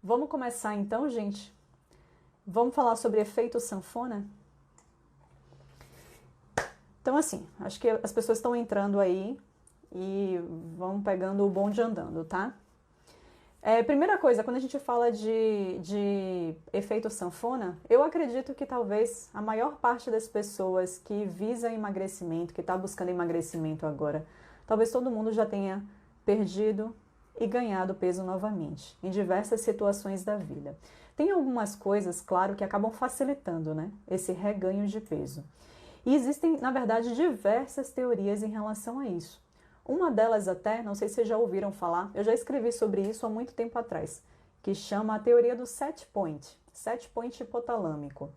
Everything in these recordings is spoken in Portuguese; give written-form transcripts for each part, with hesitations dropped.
Vamos começar então, gente? Vamos falar sobre efeito sanfona? Então, assim, acho que as pessoas estão entrando aí e vão pegando o bonde andando, tá? Primeira coisa, quando a gente fala de efeito sanfona, eu acredito que talvez a maior parte das pessoas que visa emagrecimento, que está buscando emagrecimento agora, talvez todo mundo já tenha perdido e ganhado peso novamente, em diversas situações da vida. Tem algumas coisas, claro, que acabam facilitando, né, esse reganho de peso. E existem, na verdade, diversas teorias em relação a isso. Uma delas até, não sei se vocês já ouviram falar, eu já escrevi sobre isso há muito tempo atrás, que chama a teoria do set point hipotalâmico,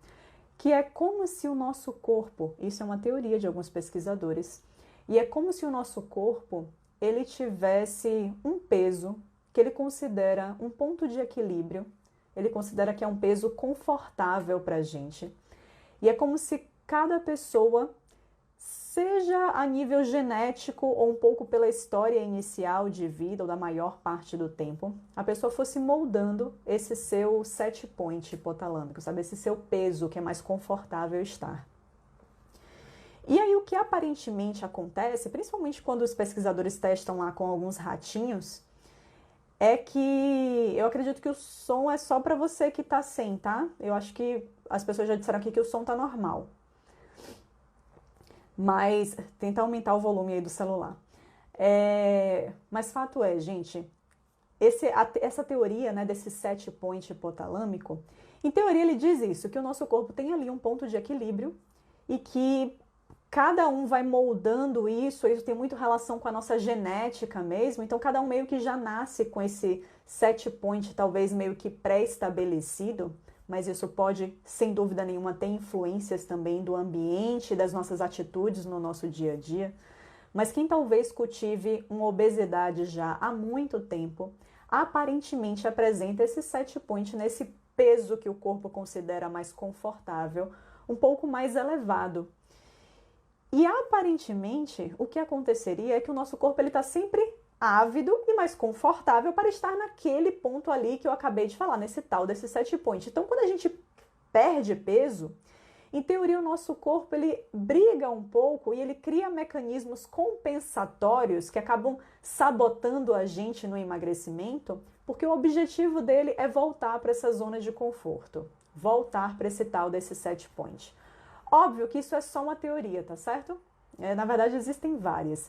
que é como se o nosso corpo, isso é uma teoria de alguns pesquisadores, e é como se o nosso corpo ele tivesse um peso que ele considera um ponto de equilíbrio, ele considera que é um peso confortável para a gente, e é como se cada pessoa, seja a nível genético ou um pouco pela história inicial de vida ou da maior parte do tempo, a pessoa fosse moldando esse seu set point hipotalâmico, sabe? Esse seu peso que é mais confortável estar. E aí o que aparentemente acontece, principalmente quando os pesquisadores testam lá com alguns ratinhos, é que eu acredito que o som é só para você que tá sem, tá? Eu acho que as pessoas já disseram aqui que o som tá normal. Mas tenta aumentar o volume aí do celular. Mas fato é, gente, essa teoria, né, desse set point hipotalâmico, em teoria ele diz isso, que o nosso corpo tem ali um ponto de equilíbrio e que cada um vai moldando isso tem muito relação com a nossa genética mesmo, então cada um meio que já nasce com esse set point talvez meio que pré-estabelecido, mas isso pode, sem dúvida nenhuma, ter influências também do ambiente, das nossas atitudes no nosso dia a dia. Mas quem talvez cultive uma obesidade já há muito tempo, aparentemente apresenta esse set point nesse peso que o corpo considera mais confortável, um pouco mais elevado. E aparentemente o que aconteceria é que o nosso corpo está sempre ávido e mais confortável para estar naquele ponto ali que eu acabei de falar, nesse tal desse set point. Então, quando a gente perde peso, em teoria o nosso corpo ele briga um pouco e ele cria mecanismos compensatórios que acabam sabotando a gente no emagrecimento, porque o objetivo dele é voltar para essa zona de conforto, voltar para esse tal desse set point. Óbvio que isso é só uma teoria, tá certo? Na verdade, existem várias.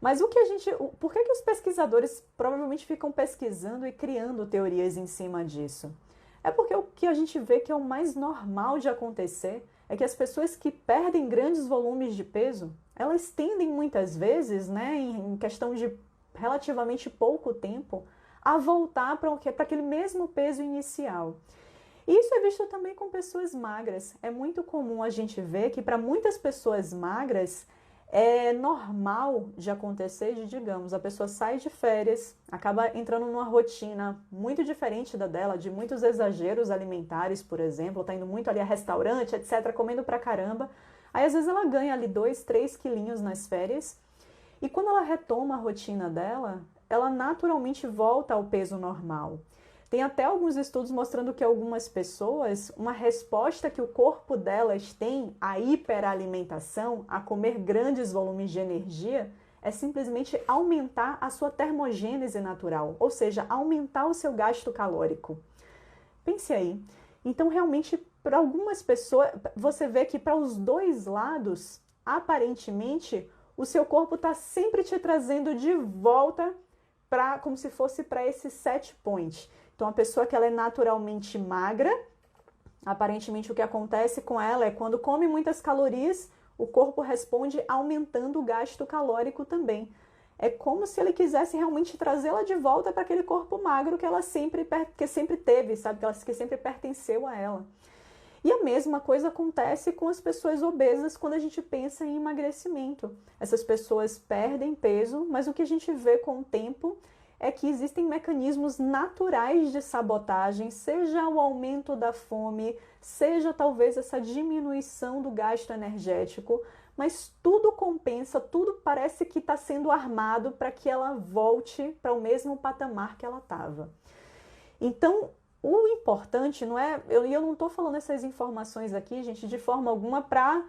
Mas por que os pesquisadores provavelmente ficam pesquisando e criando teorias em cima disso? É porque o que a gente vê que é o mais normal de acontecer é que as pessoas que perdem grandes volumes de peso, elas tendem muitas vezes, né, em questão de relativamente pouco tempo, a voltar para aquele mesmo peso inicial. Isso é visto também com pessoas magras. É muito comum a gente ver que para muitas pessoas magras é normal de acontecer digamos, a pessoa sai de férias, acaba entrando numa rotina muito diferente da dela, de muitos exageros alimentares, por exemplo, tá indo muito ali a restaurante, etc, comendo pra caramba. Aí às vezes ela ganha ali 2, 3 quilinhos nas férias e quando ela retoma a rotina dela, ela naturalmente volta ao peso normal. Tem até alguns estudos mostrando que algumas pessoas, uma resposta que o corpo delas tem à hiperalimentação, a comer grandes volumes de energia, é simplesmente aumentar a sua termogênese natural, ou seja, aumentar o seu gasto calórico. Pense aí. Então, realmente, para algumas pessoas, você vê que para os dois lados, aparentemente, o seu corpo está sempre te trazendo de volta como se fosse para esse set point. Então, a pessoa que ela é naturalmente magra, aparentemente o que acontece com ela é quando come muitas calorias, o corpo responde aumentando o gasto calórico também. É como se ele quisesse realmente trazê-la de volta para aquele corpo magro que sempre teve, sabe? Que sempre pertenceu a ela. E a mesma coisa acontece com as pessoas obesas quando a gente pensa em emagrecimento. Essas pessoas perdem peso, mas o que a gente vê com o tempo é que existem mecanismos naturais de sabotagem, seja o aumento da fome, seja talvez essa diminuição do gasto energético, mas tudo compensa, tudo parece que está sendo armado para que ela volte para o mesmo patamar que ela estava. Então, O importante não é... Eu não tô falando essas informações aqui, gente, de forma alguma pra...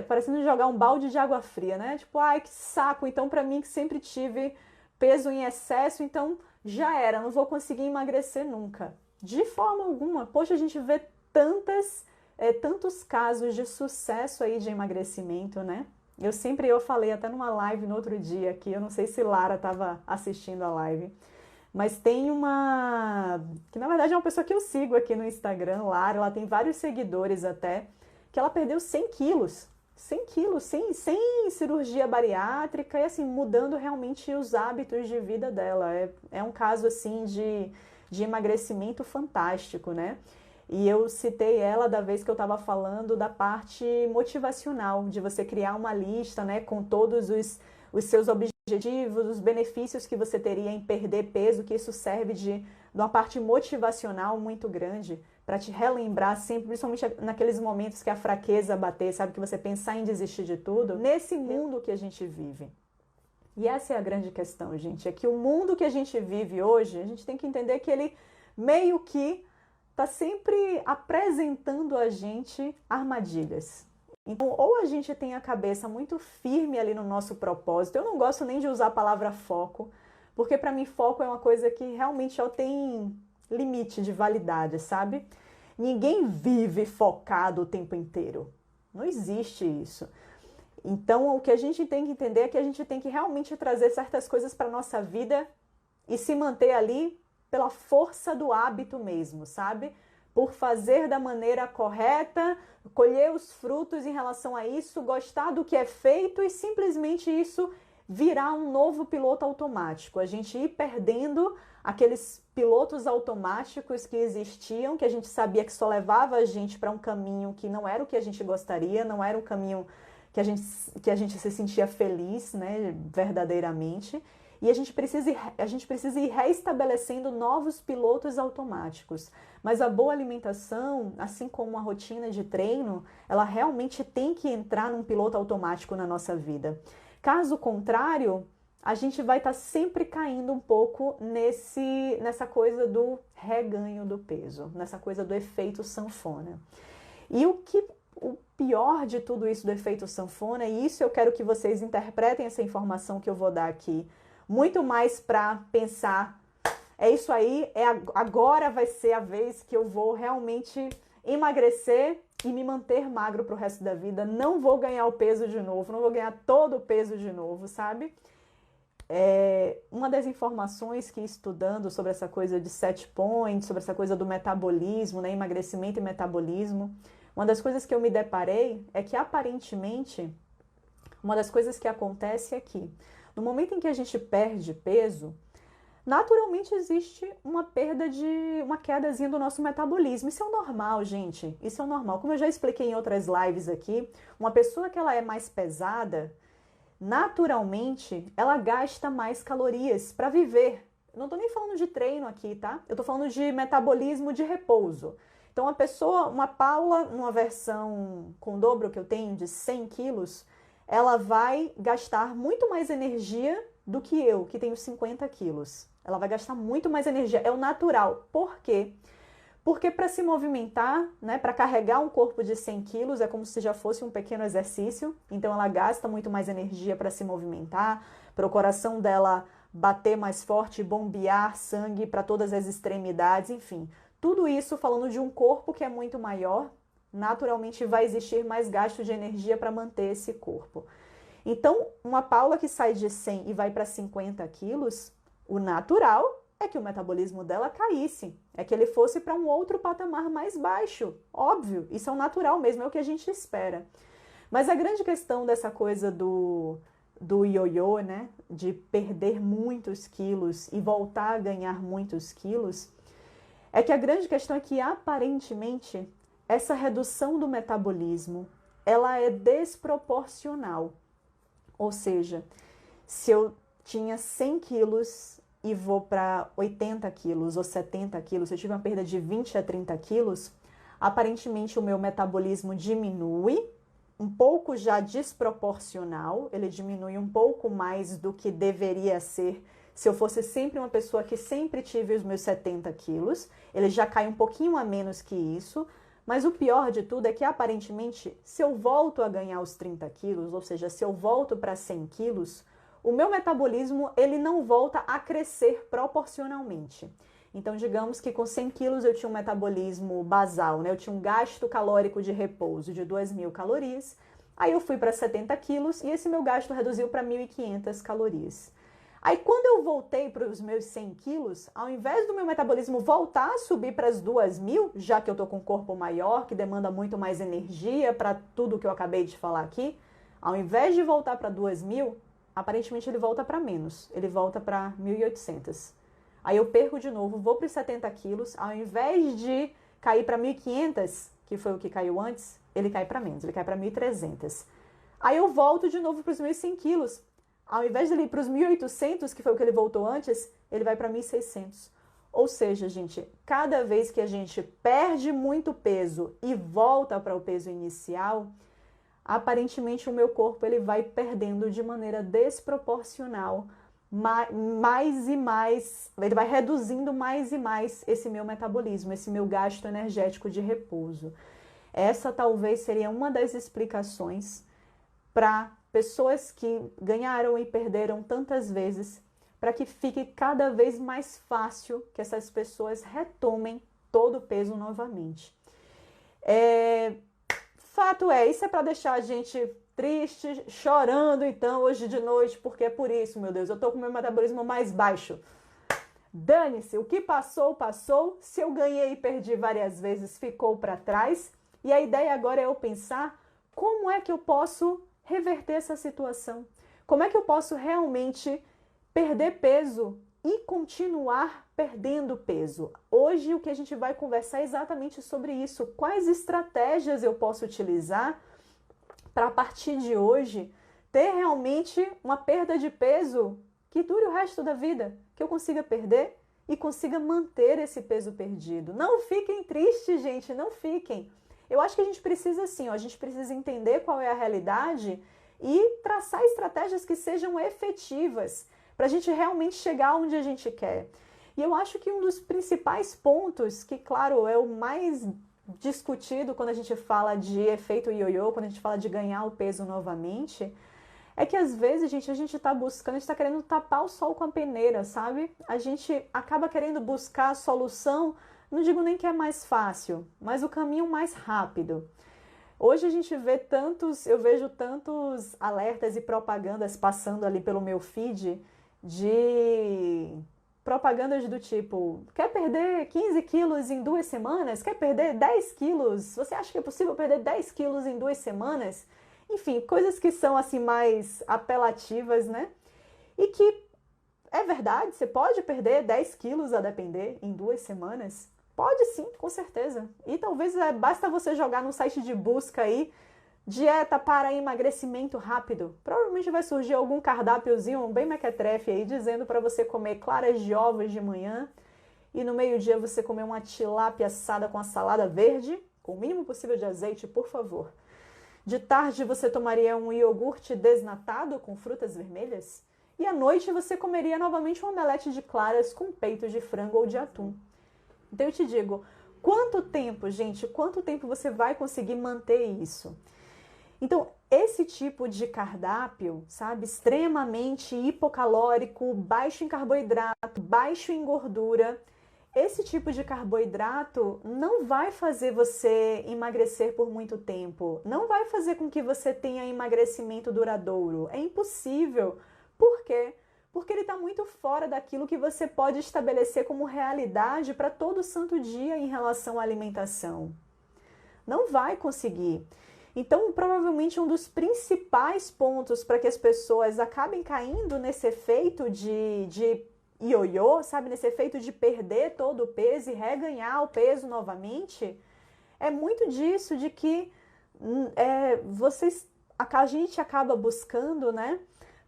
parecendo jogar um balde de água fria, né? Tipo, ai, que saco, então pra mim que sempre tive peso em excesso, então já era, não vou conseguir emagrecer nunca. De forma alguma. Poxa, a gente vê tantos casos de sucesso aí de emagrecimento, né? Eu falei até numa live no outro dia aqui, eu não sei se Lara estava assistindo a live, mas tem que na verdade é uma pessoa que eu sigo aqui no Instagram, Lara, ela tem vários seguidores até, que ela perdeu 100 quilos. 100 quilos, sem cirurgia bariátrica e assim, mudando realmente os hábitos de vida dela. É um caso assim de emagrecimento fantástico, né? E eu citei ela da vez que eu estava falando da parte motivacional, de você criar uma lista, né, com todos os seus objetivos, os benefícios que você teria em perder peso, que isso serve de uma parte motivacional muito grande, para te relembrar sempre, principalmente naqueles momentos que a fraqueza bater, sabe, que você pensar em desistir de tudo, nesse mundo que a gente vive. E essa é a grande questão, gente, é que o mundo que a gente vive hoje, a gente tem que entender que ele meio que está sempre apresentando a gente armadilhas. Então, ou a gente tem a cabeça muito firme ali no nosso propósito, eu não gosto nem de usar a palavra foco, porque para mim foco é uma coisa que realmente só tem limite de validade, sabe? Ninguém vive focado o tempo inteiro. Não existe isso. Então, o que a gente tem que entender é que a gente tem que realmente trazer certas coisas para a nossa vida e se manter ali pela força do hábito mesmo, sabe? Por fazer da maneira correta, colher os frutos em relação a isso, gostar do que é feito e simplesmente isso virar um novo piloto automático. A gente ir perdendo aqueles pilotos automáticos que existiam, que a gente sabia que só levava a gente para um caminho que não era o que a gente gostaria, não era um caminho que a gente se sentia feliz, né, verdadeiramente. E a gente precisa ir reestabelecendo novos pilotos automáticos. Mas a boa alimentação, assim como a rotina de treino, ela realmente tem que entrar num piloto automático na nossa vida. Caso contrário, a gente vai estar sempre caindo um pouco nessa coisa do reganho do peso, nessa coisa do efeito sanfona. E o pior de tudo isso do efeito sanfona, e isso eu quero que vocês interpretem essa informação que eu vou dar aqui, muito mais para pensar, é isso aí, agora vai ser a vez que eu vou realmente emagrecer e me manter magro para o resto da vida, não vou ganhar o peso de novo, não vou ganhar todo o peso de novo, sabe? Uma das informações que estudando sobre essa coisa de set point, sobre essa coisa do metabolismo, né, emagrecimento e metabolismo, uma das coisas que eu me deparei é que aparentemente, uma das coisas que acontece é que no momento em que a gente perde peso, naturalmente existe uma quedazinha do nosso metabolismo. Isso é o normal, gente. Isso é o normal. Como eu já expliquei em outras lives aqui, uma pessoa que ela é mais pesada, naturalmente, ela gasta mais calorias para viver. Não estou nem falando de treino aqui, tá? Eu estou falando de metabolismo de repouso. Então, uma Paula, numa versão com o dobro que eu tenho, de 100 quilos, ela vai gastar muito mais energia do que eu, que tenho 50 quilos. Ela vai gastar muito mais energia, é o natural. Por quê? Porque para se movimentar, né, para carregar um corpo de 100 quilos, é como se já fosse um pequeno exercício. Então, ela gasta muito mais energia para se movimentar, para o coração dela bater mais forte, bombear sangue para todas as extremidades, enfim. Tudo isso falando de um corpo que é muito maior, naturalmente vai existir mais gasto de energia para manter esse corpo. Então, uma Paula que sai de 100 e vai para 50 quilos, o natural é que o metabolismo dela caísse, é que ele fosse para um outro patamar mais baixo. Óbvio, isso é o natural mesmo, é o que a gente espera. Mas a grande questão dessa coisa do ioiô, né, de perder muitos quilos e voltar a ganhar muitos quilos, é que a grande questão é que aparentemente essa redução do metabolismo, ela é desproporcional. Ou seja, se eu tinha 100 quilos e vou para 80 quilos ou 70 quilos, se eu tive uma perda de 20 a 30 quilos, aparentemente o meu metabolismo diminui, um pouco já desproporcional, ele diminui um pouco mais do que deveria ser Se eu fosse sempre uma pessoa que sempre tive os meus 70 quilos, ele já cai um pouquinho a menos que isso, mas o pior de tudo é que, aparentemente, se eu volto a ganhar os 30 quilos, ou seja, se eu volto para 100 quilos, o meu metabolismo ele não volta a crescer proporcionalmente. Então, digamos que com 100 quilos eu tinha um metabolismo basal, né? Eu tinha um gasto calórico de repouso de 2.000 calorias, aí eu fui para 70 quilos e esse meu gasto reduziu para 1.500 calorias. Aí, quando eu voltei para os meus 100 quilos, ao invés do meu metabolismo voltar a subir para as 2.000, já que eu estou com um corpo maior, que demanda muito mais energia para tudo que eu acabei de falar aqui, ao invés de voltar para 2.000, aparentemente ele volta para menos, ele volta para 1.800. Aí eu perco de novo, vou para os 70 quilos, ao invés de cair para 1.500, que foi o que caiu antes, ele cai para menos, ele cai para 1.300. Aí eu volto de novo para os meus 100 quilos. Ao invés de ele ir para os 1.800, que foi o que ele voltou antes, ele vai para 1.600. Ou seja, gente, cada vez que a gente perde muito peso e volta para o peso inicial, aparentemente o meu corpo ele vai perdendo de maneira desproporcional mais e mais, ele vai reduzindo mais e mais esse meu metabolismo, esse meu gasto energético de repouso. Essa talvez seria uma das explicações para pessoas que ganharam e perderam tantas vezes, para que fique cada vez mais fácil que essas pessoas retomem todo o peso novamente. Fato é, isso é para deixar a gente triste, chorando então hoje de noite, porque é por isso, meu Deus, eu tô com meu metabolismo mais baixo. Dane-se, o que passou, passou. Se eu ganhei e perdi várias vezes, ficou para trás. E a ideia agora é eu pensar como é que eu posso reverter essa situação. Como é que eu posso realmente perder peso e continuar perdendo peso? Hoje o que a gente vai conversar é exatamente sobre isso. Quais estratégias eu posso utilizar para, a partir de hoje, ter realmente uma perda de peso que dure o resto da vida, que eu consiga perder e consiga manter esse peso perdido. Não fiquem tristes, gente, não fiquem. Eu acho que a gente precisa sim, a gente precisa entender qual é a realidade e traçar estratégias que sejam efetivas para a gente realmente chegar onde a gente quer. E eu acho que um dos principais pontos, que claro, é o mais discutido quando a gente fala de efeito ioiô, quando a gente fala de ganhar o peso novamente, é que às vezes, gente, a gente está buscando, a gente está querendo tapar o sol com a peneira, sabe? A gente acaba querendo buscar a solução, não digo nem que é mais fácil, mas o caminho mais rápido. Hoje a gente vê eu vejo tantos alertas e propagandas passando ali pelo meu feed de propagandas do tipo, quer perder 15 quilos em 2 semanas? Quer perder 10 quilos? Você acha que é possível perder 10 quilos em 2 semanas? Enfim, coisas que são assim mais apelativas, né? E que é verdade, você pode perder 10 quilos a depender em 2 semanas? Pode sim, com certeza. E talvez basta você jogar no site de busca aí, dieta para emagrecimento rápido. Provavelmente vai surgir algum cardápiozinho bem mequetrefe aí, dizendo para você comer claras de ovos de manhã e no meio-dia você comer uma tilápia assada com a salada verde, com o mínimo possível de azeite, por favor. De tarde você tomaria um iogurte desnatado com frutas vermelhas e à noite você comeria novamente um omelete de claras com peitos de frango ou de atum. Então eu te digo, quanto tempo, gente, quanto tempo você vai conseguir manter isso? Então, esse tipo de cardápio, sabe, extremamente hipocalórico, baixo em carboidrato, baixo em gordura, esse tipo de carboidrato não vai fazer você emagrecer por muito tempo, não vai fazer com que você tenha emagrecimento duradouro, é impossível. Por quê? Porque ele está muito fora daquilo que você pode estabelecer como realidade para todo santo dia em relação à alimentação. Não vai conseguir. Então, provavelmente um dos principais pontos para que as pessoas acabem caindo nesse efeito de ioiô, sabe, nesse efeito de perder todo o peso e reganhar o peso novamente, é muito disso, de que a gente acaba buscando, né,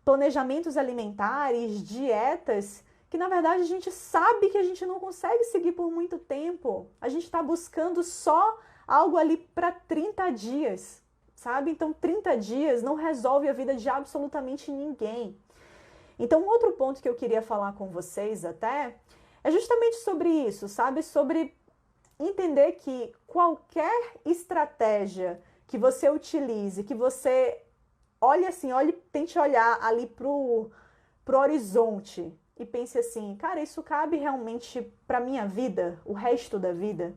planejamentos alimentares, dietas, que na verdade a gente sabe que a gente não consegue seguir por muito tempo. A gente está buscando só algo ali para 30 dias, sabe? Então 30 dias não resolve a vida de absolutamente ninguém. Então, um outro ponto que eu queria falar com vocês até é justamente sobre isso, sabe? Sobre entender que qualquer estratégia que você utilize, que você olhe assim, tente olhar ali pro horizonte e pense assim, cara, isso cabe realmente para minha vida, o resto da vida?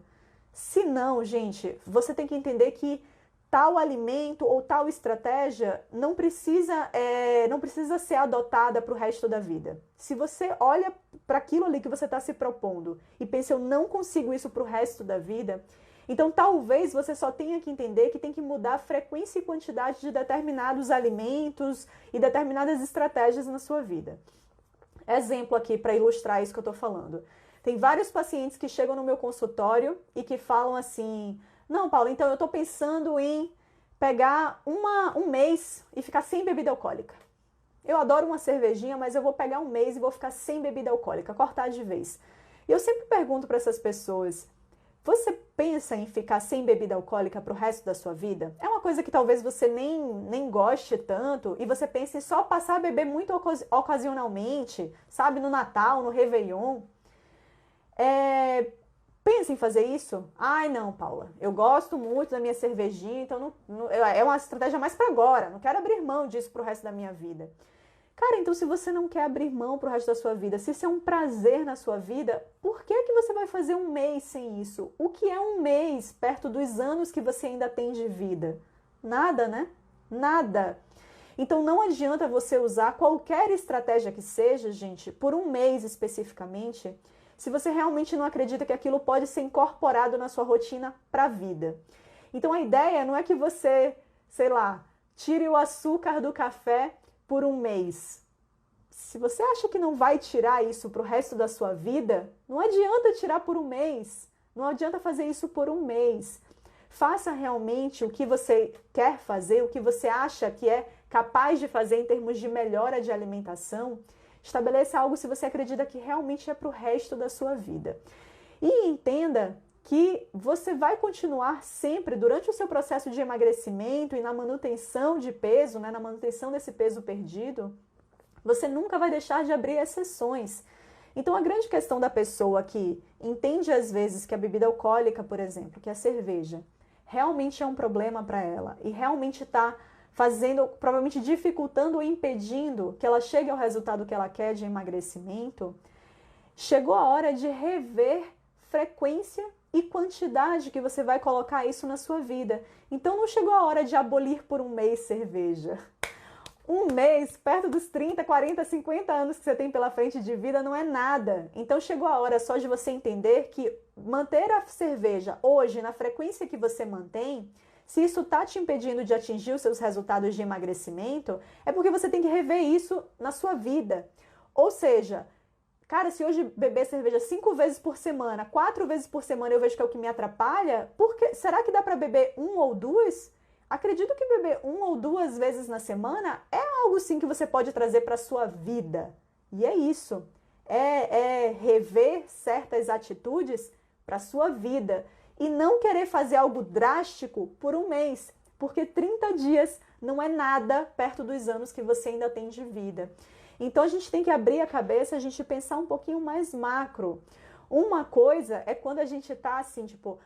Se não, gente, você tem que entender que tal alimento ou tal estratégia não precisa ser adotada para o resto da vida. Se você olha para aquilo ali que você está se propondo e pensa, eu não consigo isso para o resto da vida, então talvez você só tenha que entender que tem que mudar a frequência e quantidade de determinados alimentos e determinadas estratégias na sua vida. Exemplo aqui para ilustrar isso que eu estou falando. Tem vários pacientes que chegam no meu consultório e que falam assim, não, Paulo, então eu estou pensando em pegar um mês e ficar sem bebida alcoólica. Eu adoro uma cervejinha, mas eu vou pegar um mês e vou ficar sem bebida alcoólica, cortar de vez. E eu sempre pergunto para essas pessoas, você pensa em ficar sem bebida alcoólica para o resto da sua vida? É uma coisa que talvez você nem goste tanto e você pense em só passar a beber muito ocasionalmente, sabe, no Natal, no Réveillon. Pensa em fazer isso? Ai, não, Paula, eu gosto muito da minha cervejinha, então é uma estratégia mais para agora, não quero abrir mão disso para o resto da minha vida. Cara, então se você não quer abrir mão para o resto da sua vida, se isso é um prazer na sua vida, por que que você vai fazer um mês sem isso? O que é um mês perto dos anos que você ainda tem de vida? Nada, né? Nada. Então não adianta você usar qualquer estratégia que seja, gente, por um mês especificamente, se você realmente não acredita que aquilo pode ser incorporado na sua rotina para a vida. Então a ideia não é que você, sei lá, tire o açúcar do café por um mês. Se você acha que não vai tirar isso para o resto da sua vida, não adianta tirar por um mês. Não adianta fazer isso por um mês. Faça realmente o que você quer fazer, o que você acha que é capaz de fazer em termos de melhora de alimentação. Estabeleça algo se você acredita que realmente é para o resto da sua vida. E entenda que você vai continuar sempre, durante o seu processo de emagrecimento e na manutenção de peso, né, na manutenção desse peso perdido, você nunca vai deixar de abrir exceções. Então, a grande questão da pessoa que entende às vezes que a bebida alcoólica, por exemplo, que a cerveja, realmente é um problema para ela e realmente está fazendo, provavelmente dificultando ou impedindo que ela chegue ao resultado que ela quer de emagrecimento, chegou a hora de rever frequência e quantidade que você vai colocar isso na sua vida. Então não chegou a hora de abolir por um mês cerveja. Um mês, perto dos 30, 40, 50 anos que você tem pela frente de vida, não é nada. Então chegou a hora só de você entender que manter a cerveja hoje na frequência que você mantém, se isso está te impedindo de atingir os seus resultados de emagrecimento, é porque você tem que rever isso na sua vida. Ou seja, cara, se hoje beber cerveja 5 vezes por semana, 4 vezes por semana eu vejo que é o que me atrapalha, será que dá para beber 1 ou 2? Acredito que beber 1 ou 2 vezes na semana é algo sim que você pode trazer para a sua vida. E é isso. É rever certas atitudes para a sua vida. E não querer fazer algo drástico por um mês. Porque 30 dias não é nada perto dos anos que você ainda tem de vida. Então a gente tem que abrir a cabeça, a gente pensar um pouquinho mais macro. Uma coisa é quando a gente tá assim, tipo,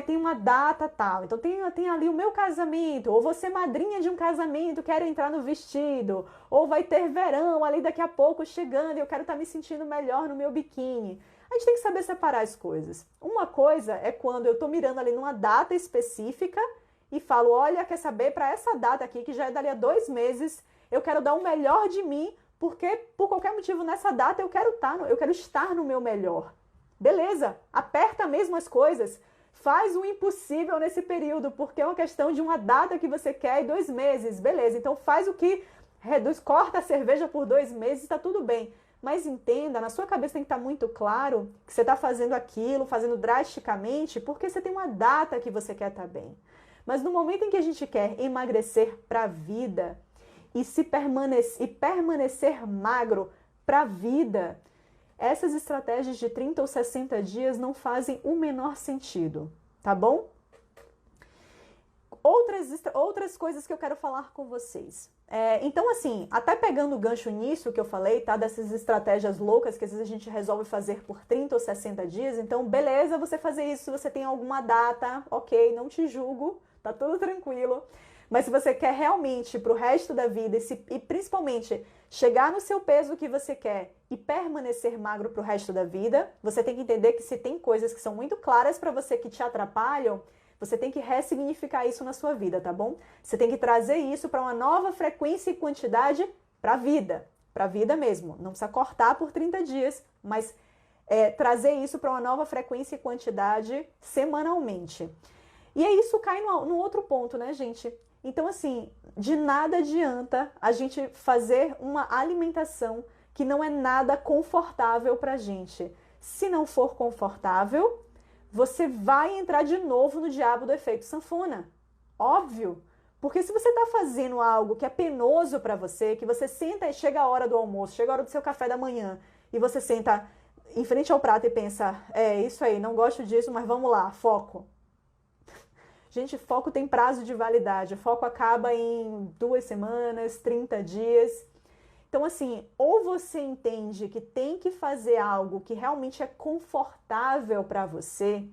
tem uma data tal, então tem ali o meu casamento, ou vou ser madrinha de um casamento, quero entrar no vestido, ou vai ter verão ali daqui a pouco chegando e eu quero estar me sentindo melhor no meu biquíni. A gente tem que saber separar as coisas. Uma coisa é quando eu tô mirando ali numa data específica e falo, olha, quer saber, para essa data aqui, que já é dali a 2 meses, eu quero dar o melhor de mim, porque por qualquer motivo nessa data eu quero estar no meu melhor. Beleza, aperta mesmo as coisas, faz o impossível nesse período, porque é uma questão de uma data que você quer e 2 meses, beleza, então faz o que reduz, corta a cerveja por 2 meses, está tudo bem. Mas entenda, na sua cabeça tem que estar muito claro que você está fazendo aquilo, fazendo drasticamente, porque você tem uma data que você quer estar bem. Mas no momento em que a gente quer emagrecer para a vida e permanecer magro para a vida, essas estratégias de 30 ou 60 dias não fazem o menor sentido, tá bom? Outras coisas que eu quero falar com vocês. Então, assim, até pegando o gancho nisso que eu falei, tá? Dessas estratégias loucas que às vezes a gente resolve fazer por 30 ou 60 dias. Então, beleza você fazer isso se você tem alguma data, ok, não te julgo, tá tudo tranquilo. Mas se você quer realmente pro resto da vida e principalmente chegar no seu peso que você quer e permanecer magro pro resto da vida, você tem que entender que se tem coisas que são muito claras para você que te atrapalham, você tem que ressignificar isso na sua vida, tá bom? Você tem que trazer isso para uma nova frequência e quantidade para a vida mesmo. Não precisa cortar por 30 dias, mas trazer isso para uma nova frequência e quantidade semanalmente. E aí isso cai no outro ponto, né, gente? Então, assim, de nada adianta a gente fazer uma alimentação que não é nada confortável pra gente. Se não for confortável, você vai entrar de novo no diabo do efeito sanfona. Óbvio. Porque se você está fazendo algo que é penoso para você, que você senta e chega a hora do almoço, chega a hora do seu café da manhã, e você senta em frente ao prato e pensa, isso aí, não gosto disso, mas vamos lá, foco. Gente, foco tem prazo de validade. O foco acaba em 2 semanas, 30 dias. Então, assim, ou você entende que tem que fazer algo que realmente é confortável para você,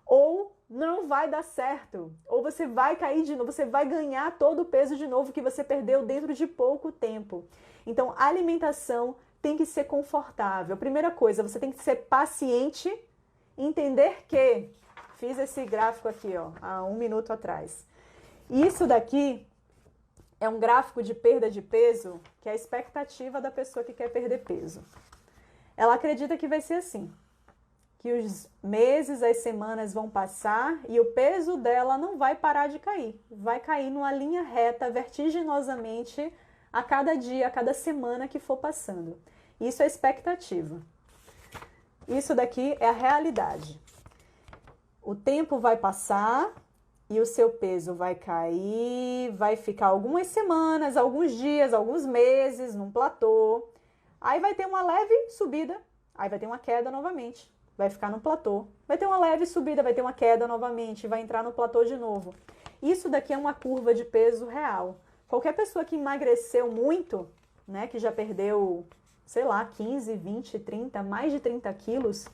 ou não vai dar certo. Ou você vai cair de novo, você vai ganhar todo o peso de novo que você perdeu dentro de pouco tempo. Então, a alimentação tem que ser confortável. Primeira coisa, você tem que ser paciente, entender que... Fiz esse gráfico aqui, ó, há 1 minuto atrás. Isso daqui é um gráfico de perda de peso, que é a expectativa da pessoa que quer perder peso. Ela acredita que vai ser assim, que os meses, as semanas vão passar e o peso dela não vai parar de cair. Vai cair numa linha reta, vertiginosamente, a cada dia, a cada semana que for passando. Isso é expectativa. Isso daqui é a realidade. O tempo vai passar e o seu peso vai cair, vai ficar algumas semanas, alguns dias, alguns meses num platô. Aí vai ter uma leve subida, aí vai ter uma queda novamente, vai ficar no platô. Vai ter uma leve subida, vai ter uma queda novamente, vai entrar no platô de novo. Isso daqui é uma curva de peso real. Qualquer pessoa que emagreceu muito, né, que já perdeu, sei lá, 15, 20, 30, mais de 30 quilos...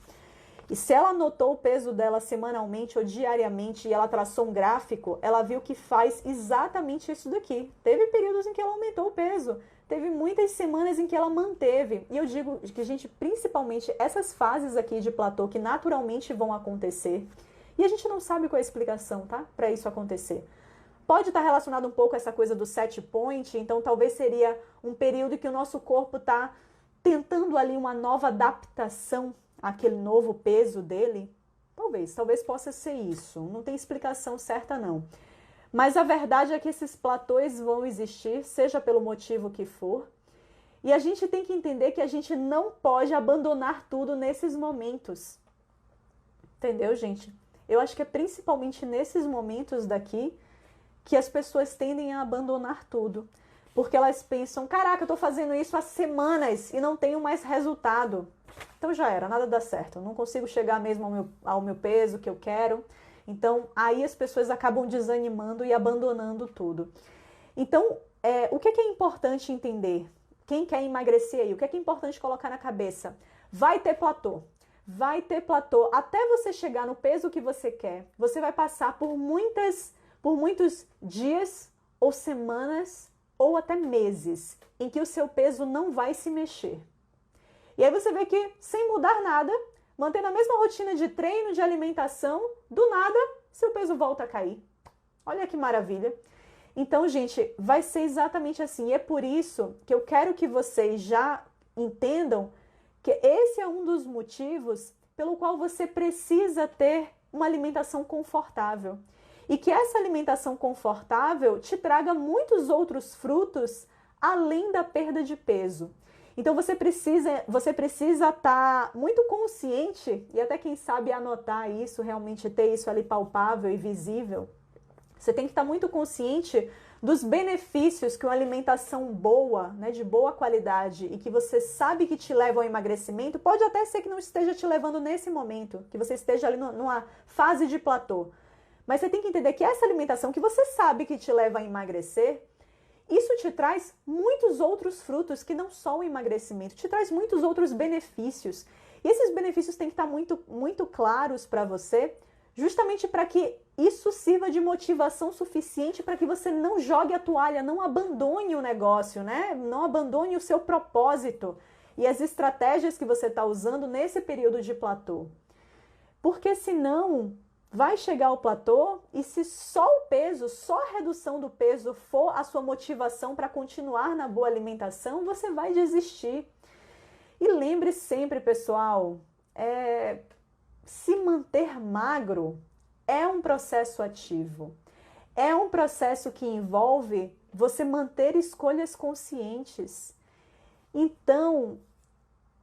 E se ela anotou o peso dela semanalmente ou diariamente e ela traçou um gráfico, ela viu que faz exatamente isso daqui. Teve períodos em que ela aumentou o peso, teve muitas semanas em que ela manteve. E eu digo que, gente, principalmente essas fases aqui de platô que naturalmente vão acontecer, e a gente não sabe qual é a explicação, tá? Para isso acontecer. Pode estar relacionado um pouco a essa coisa do set point, então talvez seria um período que o nosso corpo está tentando ali uma nova adaptação aquele novo peso dele? Talvez possa ser isso. Não tem explicação certa, não. Mas a verdade é que esses platôs vão existir, seja pelo motivo que for. E a gente tem que entender que a gente não pode abandonar tudo nesses momentos. Entendeu, gente? Eu acho que é principalmente nesses momentos daqui que as pessoas tendem a abandonar tudo. Porque elas pensam, caraca, eu tô fazendo isso há semanas e não tenho mais resultado. Então já era, nada dá certo. Eu não consigo chegar mesmo ao meu peso que eu quero. Então aí as pessoas acabam desanimando e abandonando tudo. Então, o que é importante entender? Quem quer emagrecer aí, o que é importante colocar na cabeça? Vai ter platô. Vai ter platô. Até você chegar no peso que você quer, você vai passar por muitos dias ou semanas ou até meses em que o seu peso não vai se mexer. E aí você vê que, sem mudar nada, mantendo a mesma rotina de treino, de alimentação, do nada, seu peso volta a cair. Olha que maravilha. Então, gente, vai ser exatamente assim. E é por isso que eu quero que vocês já entendam que esse é um dos motivos pelo qual você precisa ter uma alimentação confortável. E que essa alimentação confortável te traga muitos outros frutos além da perda de peso. Então você precisa estar muito consciente e até quem sabe anotar isso, realmente ter isso ali palpável e visível. Você tem que estar muito consciente dos benefícios que uma alimentação boa, né, de boa qualidade e que você sabe que te leva ao emagrecimento, pode até ser que não esteja te levando nesse momento, que você esteja ali numa fase de platô. Mas você tem que entender que essa alimentação que você sabe que te leva a emagrecer, isso te traz muitos outros frutos que não só o emagrecimento, te traz muitos outros benefícios. E esses benefícios têm que estar muito, muito claros para você, justamente para que isso sirva de motivação suficiente para que você não jogue a toalha, não abandone o negócio, né? Não abandone o seu propósito e as estratégias que você está usando nesse período de platô. Porque senão vai chegar ao platô e se só o peso, só a redução do peso for a sua motivação para continuar na boa alimentação, você vai desistir. E lembre sempre, pessoal, se manter magro é um processo ativo. É um processo que envolve você manter escolhas conscientes. Então,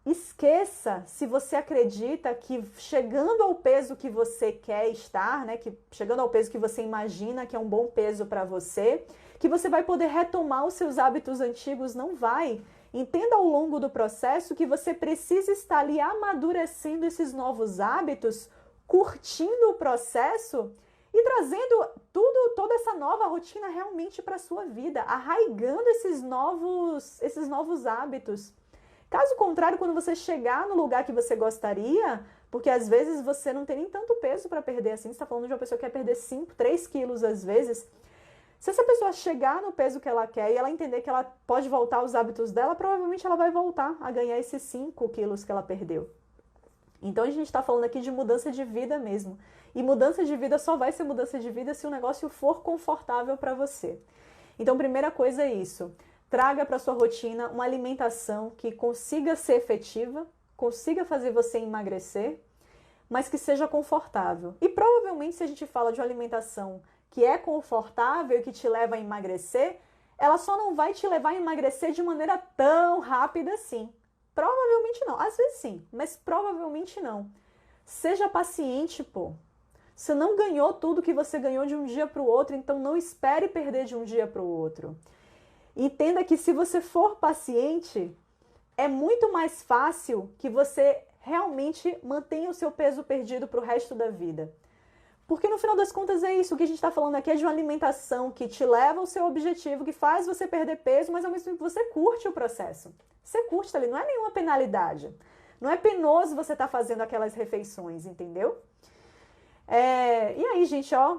esqueça se você acredita que chegando ao peso que você quer estar, né, que chegando ao peso que você imagina que é um bom peso para você, que você vai poder retomar os seus hábitos antigos. Não vai. Entenda ao longo do processo que você precisa estar ali amadurecendo esses novos hábitos, curtindo o processo e trazendo toda essa nova rotina realmente para a sua vida, arraigando esses novos hábitos. Caso contrário, quando você chegar no lugar que você gostaria, porque às vezes você não tem nem tanto peso para perder assim, você está falando de uma pessoa que quer perder 5, 3 quilos às vezes. Se essa pessoa chegar no peso que ela quer e ela entender que ela pode voltar aos hábitos dela, provavelmente ela vai voltar a ganhar esses 5 quilos que ela perdeu. Então a gente está falando aqui de mudança de vida mesmo. E mudança de vida só vai ser mudança de vida se o negócio for confortável para você. Então, primeira coisa é isso. Traga para sua rotina uma alimentação que consiga ser efetiva, consiga fazer você emagrecer, mas que seja confortável. E provavelmente, se a gente fala de uma alimentação que é confortável e que te leva a emagrecer, ela só não vai te levar a emagrecer de maneira tão rápida assim. Provavelmente não. Às vezes sim, mas provavelmente não. Seja paciente, pô. Você não ganhou tudo que você ganhou de um dia para o outro, então não espere perder de um dia para o outro. Entenda que se você for paciente, é muito mais fácil que você realmente mantenha o seu peso perdido para o resto da vida. Porque no final das contas é isso, o que a gente está falando aqui é de uma alimentação que te leva ao seu objetivo, que faz você perder peso, mas ao mesmo tempo você curte o processo. Você curte ali, não é nenhuma penalidade. Não é penoso você estar fazendo aquelas refeições, entendeu? E aí, gente, ó,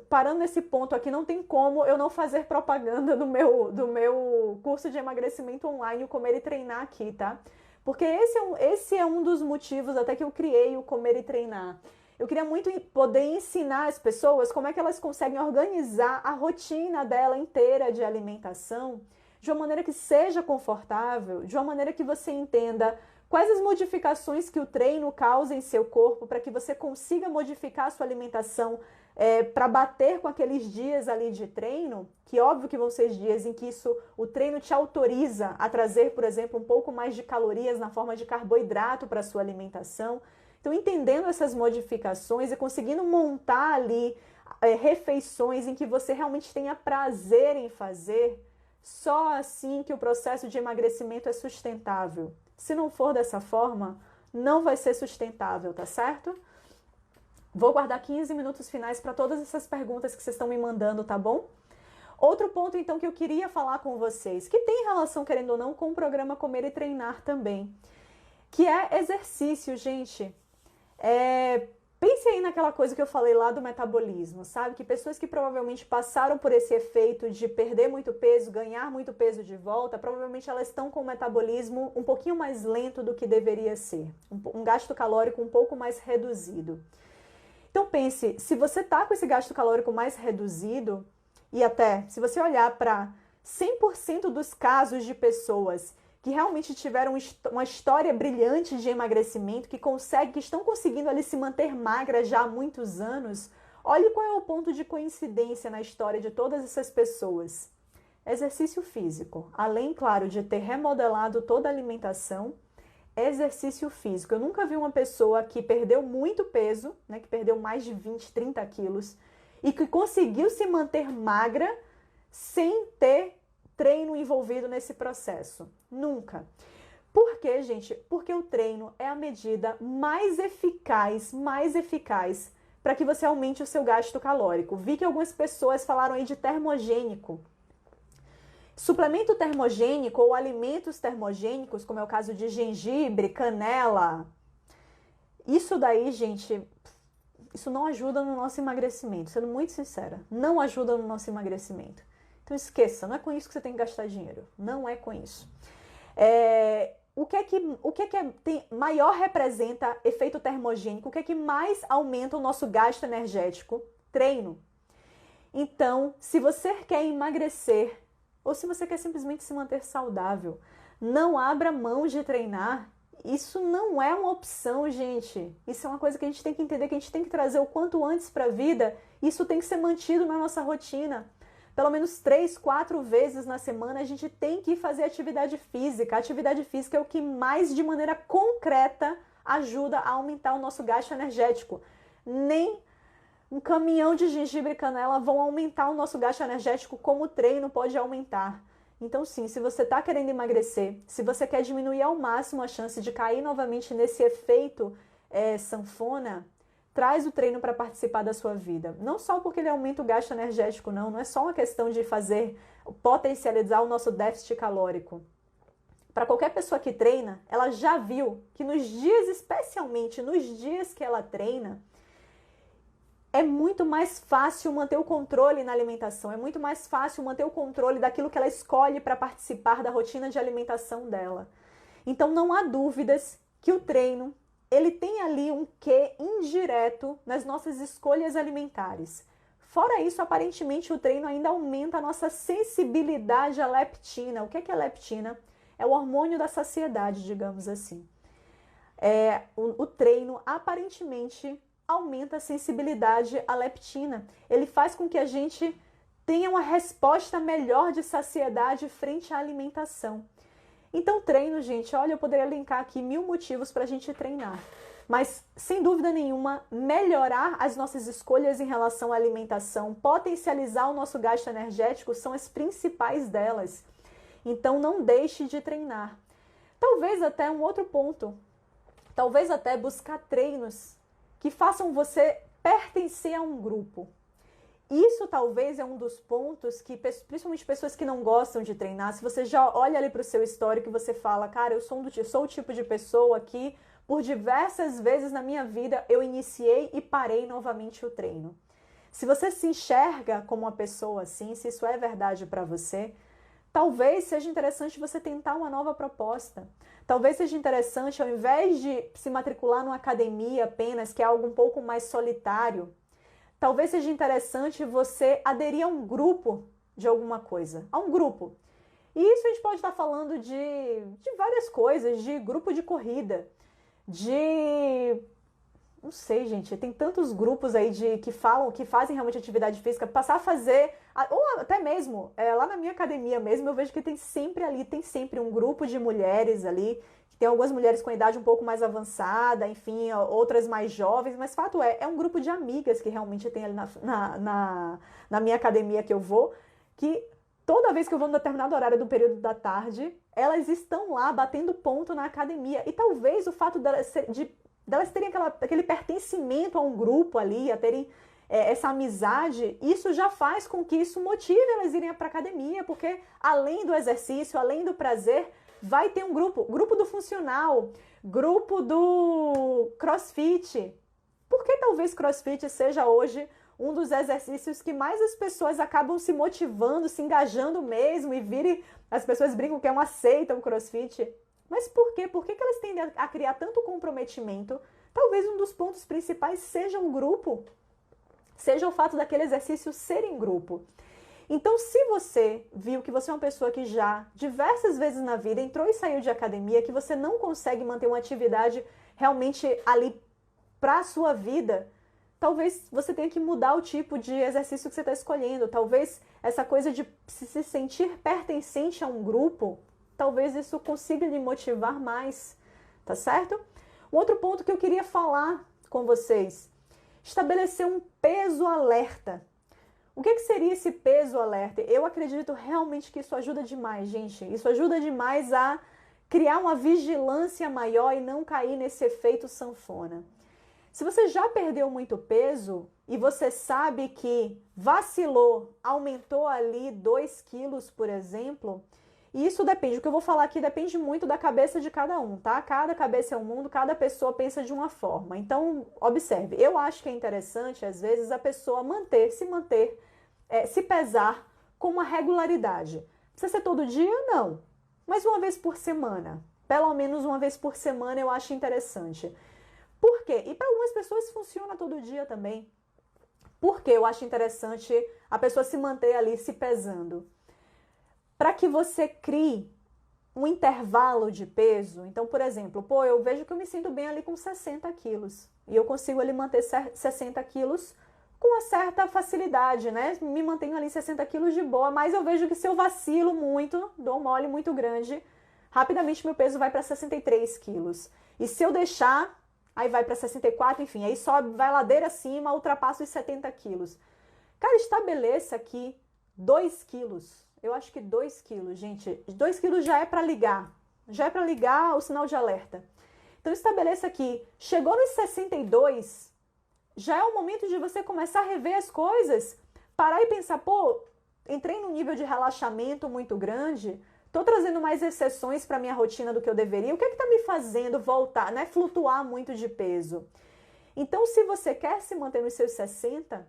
parando nesse ponto aqui, não tem como eu não fazer propaganda do meu curso de emagrecimento online, o Comer e Treinar aqui, tá? Porque esse é um dos motivos até que eu criei o Comer e Treinar. Eu queria muito poder ensinar as pessoas como é que elas conseguem organizar a rotina dela inteira de alimentação de uma maneira que seja confortável, de uma maneira que você entenda quais as modificações que o treino causa em seu corpo para que você consiga modificar a sua alimentação para bater com aqueles dias ali de treino, que óbvio que vão ser dias em que o treino te autoriza a trazer, por exemplo, um pouco mais de calorias na forma de carboidrato para a sua alimentação. Então, entendendo essas modificações e conseguindo montar ali refeições em que você realmente tenha prazer em fazer, só assim que o processo de emagrecimento é sustentável. Se não for dessa forma, não vai ser sustentável, tá certo? Vou guardar 15 minutos finais para todas essas perguntas que vocês estão me mandando, tá bom? Outro ponto, então, que eu queria falar com vocês, que tem relação, querendo ou não, com o programa Comer e Treinar também, que é exercício, gente. Pense aí naquela coisa que eu falei lá do metabolismo, sabe? Que pessoas que provavelmente passaram por esse efeito de perder muito peso, ganhar muito peso de volta, provavelmente elas estão com o metabolismo um pouquinho mais lento do que deveria ser. Um gasto calórico um pouco mais reduzido. Então pense, se você está com esse gasto calórico mais reduzido, e até se você olhar para 100% dos casos de pessoas que realmente tiveram uma história brilhante de emagrecimento, que estão conseguindo ali se manter magras já há muitos anos, olhe qual é o ponto de coincidência na história de todas essas pessoas. Exercício físico. Além, claro, de ter remodelado toda a alimentação, exercício físico. Eu nunca vi uma pessoa que perdeu muito peso, né, que perdeu mais de 20, 30 quilos, e que conseguiu se manter magra sem ter treino envolvido nesse processo. Nunca. Por quê, gente? Porque o treino é a medida mais eficaz para que você aumente o seu gasto calórico. Vi que algumas pessoas falaram aí de termogênico. Suplemento termogênico ou alimentos termogênicos, como é o caso de gengibre, canela, isso daí, gente, isso não ajuda no nosso emagrecimento, sendo muito sincera, não ajuda no nosso emagrecimento. Então esqueça, não é com isso que você tem que gastar dinheiro, não é com isso. O que maior representa efeito termogênico? O que é que mais aumenta o nosso gasto energético? Treino. Então, se você quer emagrecer ou se você quer simplesmente se manter saudável, não abra mão de treinar. Isso não é uma opção, gente. Isso é uma coisa que a gente tem que entender, que a gente tem que trazer o quanto antes para a vida. Isso tem que ser mantido na nossa rotina. Pelo menos 3, 4 vezes na semana a gente tem que fazer atividade física. A atividade física é o que mais, de maneira concreta, ajuda a aumentar o nosso gasto energético. Nem um caminhão de gengibre e canela vão aumentar o nosso gasto energético como o treino pode aumentar. Então sim, se você está querendo emagrecer, se você quer diminuir ao máximo a chance de cair novamente nesse efeito sanfona, traz o treino para participar da sua vida. Não só porque ele aumenta o gasto energético, não é só uma questão de potencializar o nosso déficit calórico. Para qualquer pessoa que treina, ela já viu que nos dias, especialmente nos dias que ela treina, é muito mais fácil manter o controle na alimentação, é muito mais fácil manter o controle daquilo que ela escolhe para participar da rotina de alimentação dela. Então não há dúvidas que o treino, ele tem ali um quê indireto nas nossas escolhas alimentares. Fora isso, aparentemente o treino ainda aumenta a nossa sensibilidade à leptina. O que é leptina? É o hormônio da saciedade, digamos assim. O treino aparentemente aumenta a sensibilidade à leptina. Ele faz com que a gente tenha uma resposta melhor de saciedade frente à alimentação. Então, treino, gente, olha, eu poderia elencar aqui 1000 motivos para a gente treinar. Mas, sem dúvida nenhuma, melhorar as nossas escolhas em relação à alimentação, potencializar o nosso gasto energético são as principais delas. Então, não deixe de treinar. Talvez até um outro ponto, talvez até buscar treinos que façam você pertencer a um grupo. Isso talvez é um dos pontos que, principalmente pessoas que não gostam de treinar, se você já olha ali para o seu histórico e você fala, cara, eu sou o tipo de pessoa que, por diversas vezes na minha vida, eu iniciei e parei novamente o treino. Se você se enxerga como uma pessoa assim, se isso é verdade para você, talvez seja interessante você tentar uma nova proposta. Talvez seja interessante, ao invés de se matricular numa academia apenas, que é algo um pouco mais solitário, talvez seja interessante você aderir a um grupo de alguma coisa, a um grupo. E isso a gente pode estar falando de várias coisas, de grupo de corrida, não sei, gente, tem tantos grupos aí que fazem realmente atividade física, passar a fazer, ou até mesmo, lá na minha academia mesmo, eu vejo que tem sempre um grupo de mulheres ali, que tem algumas mulheres com idade um pouco mais avançada, enfim, outras mais jovens, mas fato é um grupo de amigas que realmente tem ali na minha academia que eu vou, que toda vez que eu vou num determinado horário do período da tarde, elas estão lá batendo ponto na academia, e talvez o fato delas terem aquele pertencimento a um grupo ali, a terem essa amizade, isso já faz com que isso motive elas irem para a academia, porque além do exercício, além do prazer, vai ter um grupo do funcional, grupo do crossfit. Por que talvez crossfit seja hoje um dos exercícios que mais as pessoas acabam se motivando, se engajando mesmo, e as pessoas brincam que é uma seita o crossfit? Mas por quê? Por que elas tendem a criar tanto comprometimento? Talvez um dos pontos principais seja um grupo, seja o fato daquele exercício ser em grupo. Então, se você viu que você é uma pessoa que já diversas vezes na vida entrou e saiu de academia, que você não consegue manter uma atividade realmente ali para a sua vida, talvez você tenha que mudar o tipo de exercício que você está escolhendo. Talvez essa coisa de se sentir pertencente a um grupo, talvez isso consiga lhe motivar mais, tá certo? Um outro ponto que eu queria falar com vocês, estabelecer um peso alerta. O que seria esse peso alerta? Eu acredito realmente que isso ajuda demais, gente. Isso ajuda demais a criar uma vigilância maior e não cair nesse efeito sanfona. Se você já perdeu muito peso e você sabe que vacilou, aumentou ali 2 quilos, por exemplo, e isso depende, o que eu vou falar aqui depende muito da cabeça de cada um, tá? Cada cabeça é um mundo, cada pessoa pensa de uma forma. Então, observe, eu acho que é interessante, às vezes, a pessoa se pesar com uma regularidade. Precisa ser todo dia? Não. Mas uma vez por semana. Pelo menos uma vez por semana eu acho interessante. Por quê? E para algumas pessoas funciona todo dia também. Por que eu acho interessante a pessoa se manter ali se pesando? Para que você crie um intervalo de peso. Então, por exemplo, eu vejo que eu me sinto bem ali com 60 quilos. E eu consigo ali manter 60 quilos com uma certa facilidade, né? Me mantenho ali 60 quilos de boa, mas eu vejo que se eu vacilo muito, dou um mole muito grande, rapidamente meu peso vai para 63 quilos. E se eu deixar, aí vai para 64, enfim, aí só vai ladeira acima, ultrapassa os 70 quilos. Cara, estabeleça aqui 2 quilos. Eu acho que 2 quilos, gente, 2 quilos já é para ligar o sinal de alerta. Então estabeleça aqui, chegou nos 62, já é o momento de você começar a rever as coisas, parar e pensar, entrei num nível de relaxamento muito grande, tô trazendo mais exceções para minha rotina do que eu deveria, o que é que tá me fazendo voltar, né, flutuar muito de peso? Então, se você quer se manter nos seus 60,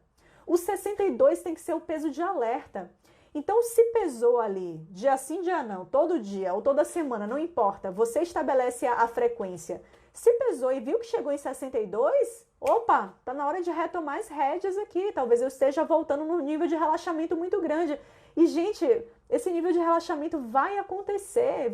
os 62 tem que ser o peso de alerta. Então, se pesou ali, dia sim, dia não, todo dia ou toda semana, não importa, você estabelece a frequência. Se pesou e viu que chegou em 62, opa, tá na hora de retomar as rédeas aqui. Talvez eu esteja voltando num nível de relaxamento muito grande. E, gente, esse nível de relaxamento vai acontecer,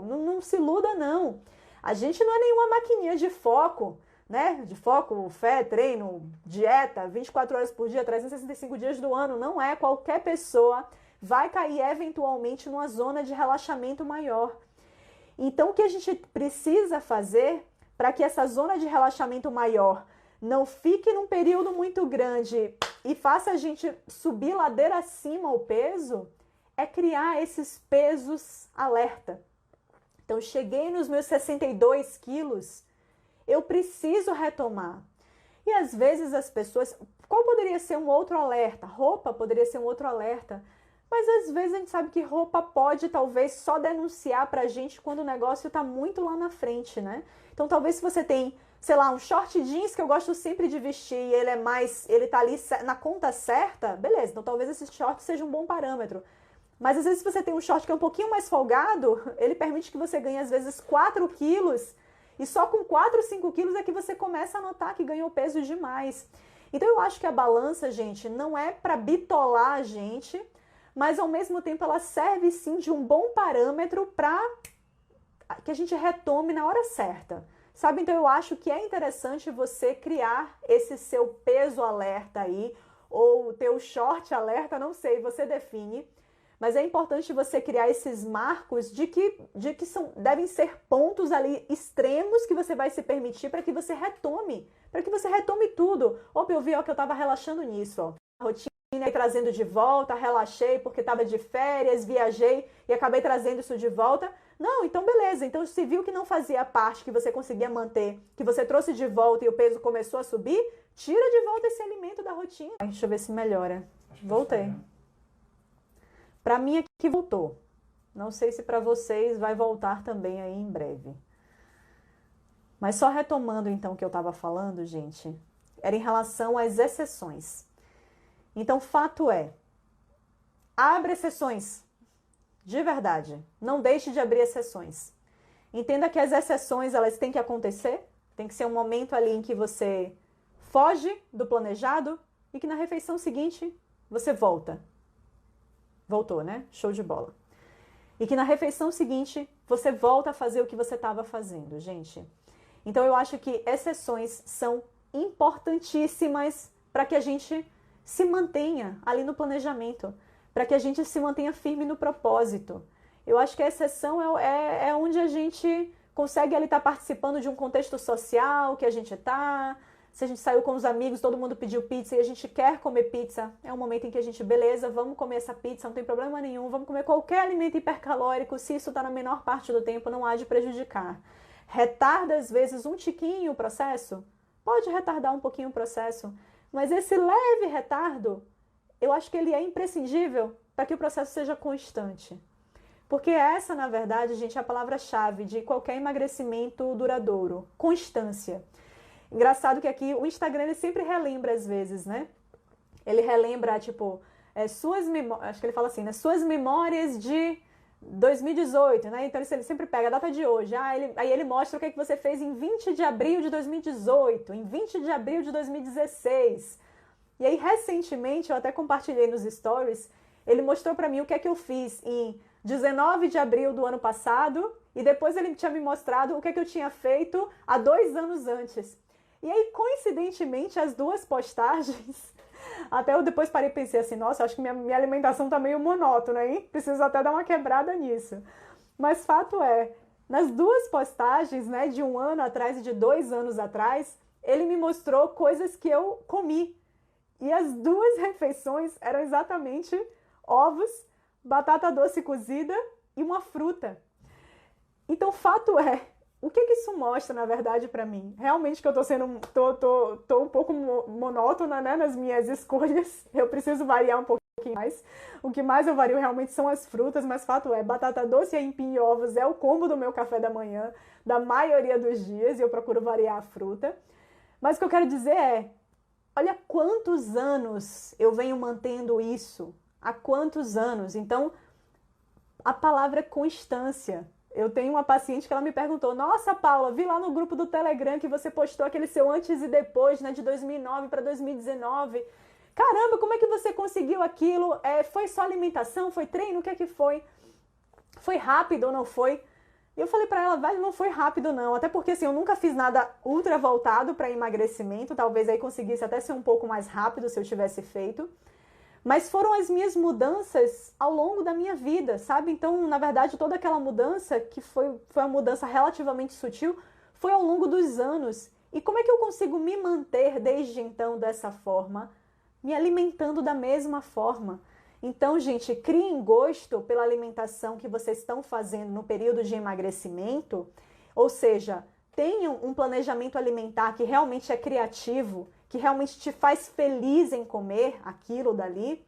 não se iluda, não. A gente não é nenhuma maquininha de foco, né? De foco, fé, treino, dieta, 24 horas por dia, 365 dias do ano. Não é. Qualquer pessoa vai cair eventualmente numa zona de relaxamento maior. Então, o que a gente precisa fazer para que essa zona de relaxamento maior não fique num período muito grande e faça a gente subir ladeira acima o peso, é criar esses pesos alerta. Então, cheguei nos meus 62 quilos, eu preciso retomar. E às vezes as pessoas... Qual poderia ser um outro alerta? Roupa poderia ser um outro alerta. Mas às vezes a gente sabe que roupa pode talvez só denunciar pra gente quando o negócio tá muito lá na frente, né? Então talvez se você tem, sei lá, um short jeans que eu gosto sempre de vestir e ele tá ali na conta certa, beleza, então talvez esse short seja um bom parâmetro. Mas às vezes se você tem um short que é um pouquinho mais folgado, ele permite que você ganhe às vezes 4 quilos e só com 4, 5 quilos é que você começa a notar que ganhou peso demais. Então eu acho que a balança, gente, não é pra bitolar a gente, mas ao mesmo tempo ela serve sim de um bom parâmetro para que a gente retome na hora certa. Sabe? Então eu acho que é interessante você criar esse seu peso alerta aí, ou o teu short alerta, não sei, você define. Mas é importante você criar esses marcos de que devem ser pontos ali extremos que você vai se permitir para que você retome tudo. Opa, eu vi ó, que eu estava relaxando nisso, ó. A rotina trazendo de volta, relaxei porque estava de férias, viajei e acabei trazendo isso de volta. Não, então beleza. Então se viu que não fazia parte, que você conseguia manter, que você trouxe de volta e o peso começou a subir, tira de volta esse alimento da rotina. Deixa eu ver se melhora. Voltei. Para mim aqui voltou. Não sei se para vocês vai voltar também aí em breve. Mas só retomando então o que eu estava falando, gente, era em relação às exceções. Então, fato é, abre exceções, de verdade. Não deixe de abrir exceções. Entenda que as exceções, elas têm que acontecer, tem que ser um momento ali em que você foge do planejado e que na refeição seguinte você volta. Voltou, né? Show de bola. E que na refeição seguinte você volta a fazer o que você estava fazendo, gente. Então, eu acho que exceções são importantíssimas para que a gente se mantenha ali no planejamento, para que a gente se mantenha firme no propósito. Eu acho que a exceção é onde a gente consegue ali estar participando de um contexto social que a gente está. Se a gente saiu com os amigos, todo mundo pediu pizza e a gente quer comer pizza, é um momento em que a gente, beleza, vamos comer essa pizza, não tem problema nenhum, vamos comer qualquer alimento hipercalórico, se isso está na menor parte do tempo, não há de prejudicar. Retarda, às vezes, um tiquinho o processo? pode retardar um pouquinho o processo, mas esse leve retardo, eu acho que ele é imprescindível para que o processo seja constante. Porque essa, na verdade, gente, é a palavra-chave de qualquer emagrecimento duradouro. Constância. Engraçado que aqui o Instagram ele sempre relembra às vezes, né? Ele relembra, tipo, suas memórias, acho que ele fala assim, né? Suas memórias de 2018, né? Então ele sempre pega a data de hoje. Aí ele mostra o que você fez em 20 de abril de 2018, em 20 de abril de 2016. E aí, recentemente, eu até compartilhei nos stories, ele mostrou pra mim o que é que eu fiz em 19 de abril do ano passado, e depois ele tinha me mostrado o que é que eu tinha feito há 2 anos antes. E aí, coincidentemente, as duas postagens, até eu depois parei e pensei assim, nossa, acho que minha alimentação tá meio monótona, hein? Preciso até dar uma quebrada nisso. Mas fato é, nas duas postagens, né, de 1 ano atrás e de 2 anos atrás, ele me mostrou coisas que eu comi. E as duas refeições eram exatamente ovos, batata doce cozida e uma fruta. Então, fato é, o que isso mostra, na verdade, para mim? Realmente que eu tô um pouco monótona, né, nas minhas escolhas. Eu preciso variar um pouquinho mais. O que mais eu vario realmente são as frutas, mas fato é, batata doce, aipim e ovos é o combo do meu café da manhã, da maioria dos dias, e eu procuro variar a fruta. Mas o que eu quero dizer é, olha quantos anos eu venho mantendo isso. Há quantos anos? Então, a palavra é constância. Eu tenho uma paciente que ela me perguntou, nossa, Paula, vi lá no grupo do Telegram que você postou aquele seu antes e depois, né, de 2009 para 2019. Caramba, como é que você conseguiu aquilo? Foi só alimentação? Foi treino? O que é que foi? Foi rápido ou não foi? E eu falei pra ela, velho, não foi rápido não, até porque assim, eu nunca fiz nada ultra voltado para emagrecimento, talvez aí conseguisse até ser um pouco mais rápido se eu tivesse feito, mas foram as minhas mudanças ao longo da minha vida, sabe? Então, na verdade, toda aquela mudança, que foi uma mudança relativamente sutil, foi ao longo dos anos. E como é que eu consigo me manter desde então dessa forma? Me alimentando da mesma forma. Então, gente, criem gosto pela alimentação que vocês estão fazendo no período de emagrecimento, ou seja, tenham um planejamento alimentar que realmente é criativo, que realmente te faz feliz em comer aquilo dali,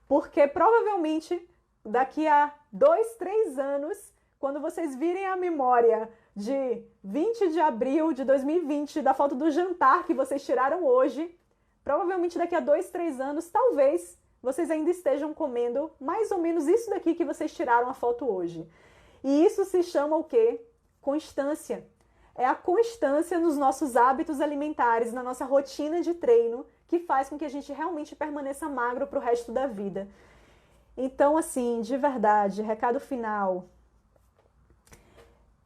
porque provavelmente daqui a 2, 3 anos, quando vocês virem a memória de 20 de abril de 2020, da foto do jantar que vocês tiraram hoje, provavelmente daqui a 2, 3 anos, talvez vocês ainda estejam comendo mais ou menos isso daqui que vocês tiraram a foto hoje. E isso se chama o quê? Constância. É a constância nos nossos hábitos alimentares, na nossa rotina de treino, que faz com que a gente realmente permaneça magro para o resto da vida. Então, assim, de verdade, recado final.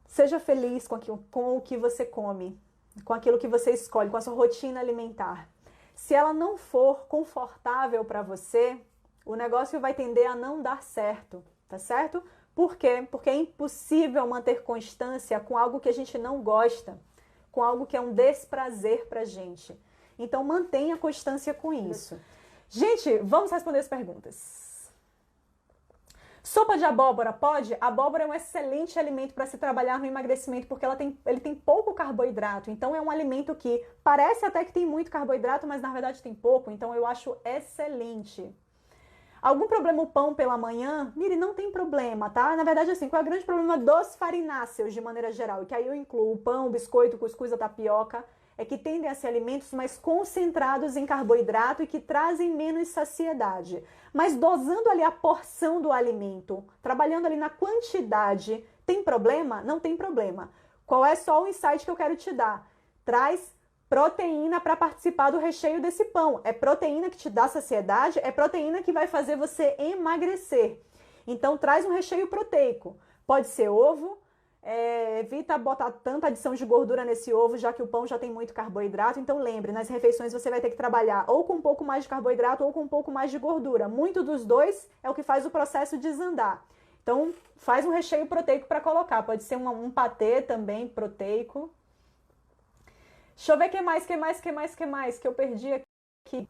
Seja feliz com o que você come, com aquilo que você escolhe, com a sua rotina alimentar. Se ela não for confortável para você, o negócio vai tender a não dar certo, tá certo? Por quê? Porque é impossível manter constância com algo que a gente não gosta, com algo que é um desprazer pra gente. Então mantenha constância com isso. Gente, vamos responder as perguntas. Sopa de abóbora pode? A abóbora é um excelente alimento para se trabalhar no emagrecimento, porque ele tem pouco carboidrato. Então é um alimento que parece até que tem muito carboidrato, mas na verdade tem pouco. Então eu acho excelente. Algum problema o pão pela manhã? Mire, não tem problema, tá? Na verdade, assim, qual é o grande problema dos farináceos, de maneira geral? E que aí eu incluo o pão, o biscoito, o cuscuz, a tapioca, é que tendem a ser alimentos mais concentrados em carboidrato e que trazem menos saciedade. Mas dosando ali a porção do alimento, trabalhando ali na quantidade, tem problema? Não tem problema. Qual é só o insight que eu quero te dar? Traz proteína para participar do recheio desse pão. É proteína que te dá saciedade, é proteína que vai fazer você emagrecer. Então traz um recheio proteico. Pode ser ovo, evita botar tanta adição de gordura nesse ovo, já que o pão já tem muito carboidrato. Então lembre, nas refeições você vai ter que trabalhar ou com um pouco mais de carboidrato ou com um pouco mais de gordura. Muito dos dois é o que faz o processo desandar. Então faz um recheio proteico para colocar. Pode ser um patê também proteico. Deixa eu ver o que mais que eu perdi aqui.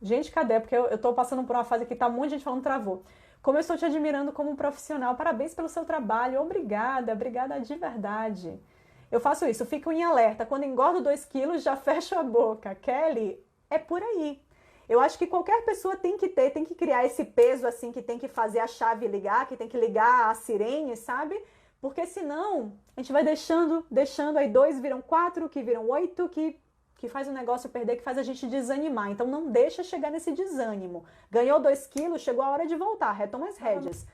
Gente, cadê? Porque eu tô passando por uma fase que tá um monte de gente falando travou. Como eu estou te admirando como profissional. Parabéns pelo seu trabalho. Obrigada, obrigada de verdade. Eu faço isso, fico em alerta. Quando engordo 2 quilos, já fecho a boca. Kelly, é por aí. Eu acho que qualquer pessoa tem que criar esse peso assim, que tem que fazer a chave ligar, que tem que ligar a sirene, sabe? Porque senão a gente vai deixando, aí 2 viram 4, que viram 8, que faz o negócio perder, que faz a gente desanimar. Então não deixa chegar nesse desânimo. Ganhou 2 quilos, chegou a hora de voltar, retoma as rédeas.